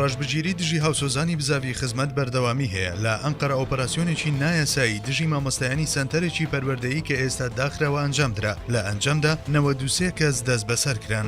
ڕۆژبژیری دژی هاوسۆزانی بزاوی خزمەت بەردەوامی هەیە لە ئەنقەرە ئۆپەراسیۆنێکی نایاسایی دژی مامۆستایانی سەنتەرێکی پەروەردەیی کە ئێستا داخراوە ئەنجام درا لە ئەنجامدا 93 کەس دەست بەسەر کران.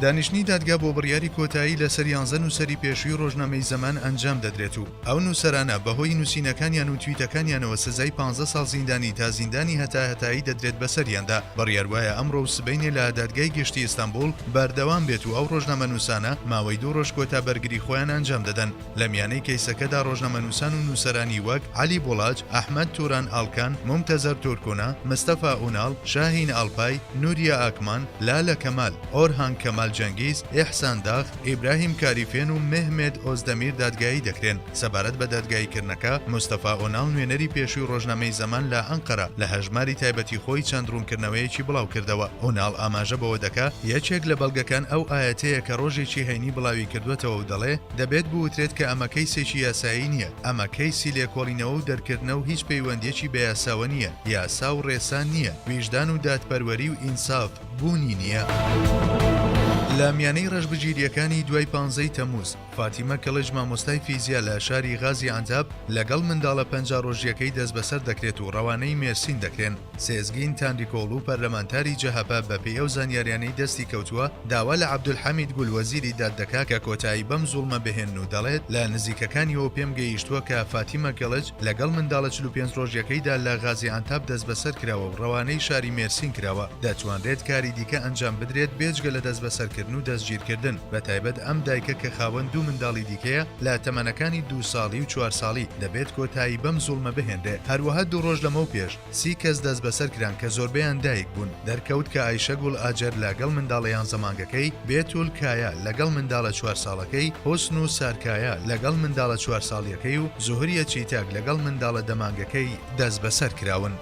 دانیشتنی دادگا بۆ بڕیاری کۆتایی لەسەر 11 نووسەری پێشووی ڕۆژنامەی زەمان ئەنجام دەدرێت و ئەو نووسەرانە بەهۆی نووسینەکانیان و تویتەکانیانەوە سزای 15 ساڵ زیندانی تا زیندانی هەتایی دەدرێت بەسەریاندا. بڕیار وایە ئەمڕۆ و سبەینێ لە دادگای گشتی ئیستانبول بەردەوام بێت و ئەو ڕۆژنامە نووسانە ماوەی 2 ڕۆژ کۆتا بەرگری خۆیان ئەنجام دەدەن. لە میانەی کەیسەکەدا ڕۆژنامە نووسان و نووسەرانی وەک عەلی بۆڵاج، ئەحمەد توران ئاڵکان، ممتەزەر تۆرکۆنا، مستەفا ئوناڵ، شاهین ئاڵپای، نوریا ئاکمان، لالە کەمال، ئۆرهان کەمال جەنگیز، ئێحسان داغ، ئیبراهیم کاریفێن و مەحمێد ئۆزدەمیر دادگایی دەکرێن. سەبارەت بە دادگاییکردنەکە مستەفا ئوناڵ نوێنەری پێشووی ڕۆژنامەی زەمان لە ئەنقەرە لە هەژماری تایبەتی خۆی چەند ڕوونکردنەوەیەکی بڵاو کردەوە. ئوناڵ ئاماژە بەوە دەکا یەکێک لە بەڵگەکان ئەو ئاەتەیە کە ڕۆژێکی هەینی بڵاوی کردوێتەوە و دەڵێ دەبێت بوترێت کە ئەمە کەیسێکی یاسایی نییە، ئەمە کەیسی لێکۆڵینەوە و دەرکردنە و هیچ پەیوەندیەکی بە یاساوە نییە، یاسا و ڕێسان نییە، ویژدان و دادپەروەری و ئینساف بوونی نییە. لە میانەی ڕەشبگیریەکانی دوای 15 تەمووز فاتیمە کەڵج مامۆستای فیزیا لە شاری غازی ئەنتاب لەگەڵ منداڵە 50 ڕۆژیەکەی دەست بەسەر دەکرێت و ڕەوانەی مێرسین دەکرێن. سێزگین تاندیکۆڵ و پەرلەمانتاری جەهەپە بەپێی ئەو زانیاریانەی دەستی کەوتووە داوا لە عەبدولحەمید گول وەزیری داددەکا کە کۆتایی بەم زوڵمە بهێن و دەڵێت لە نزیکەکانیەوە پێم گەیشتووە کە فاتیمە کەڵج لەگەڵ منداڵە 45 ڕۆژیەکەیدا لە غازی ئەنتاب دەست بەسەر کراوە و ڕەوانەی شاری مێرسین کراوە. دەتوانرێت کاری دیکە ئەنجام بدرێت بێجگە لە دەست بەسەرکردن و دەستگیرکردن، بە تایبەت ئەم دایکە کە خاوەن 2 منداڵی دیکەیە لە تەمەنەکانی 2 ساڵی و 4 ساڵی دەبێت کۆتایی بەم زوڵمە بهێنرێ. هەروەها 2 ڕۆژ لەمەو پێش 30 کەس دەست بەسەر کران کە زۆربەیان دایک بوون. دەرکەوت کە ئایشە گوڵ ئاجەر لەگەڵ منداڵە 11 مانگەکەی، بێتول کایە لەگەڵ منداڵە 4 ساڵەکەی، حوسن و سارکایە لەگەڵ منداڵە 4 ساڵیەکەی و زوهریە چیتاک لەگەڵ منداڵە 10 مانگەکەی دەست بەسەر کراون.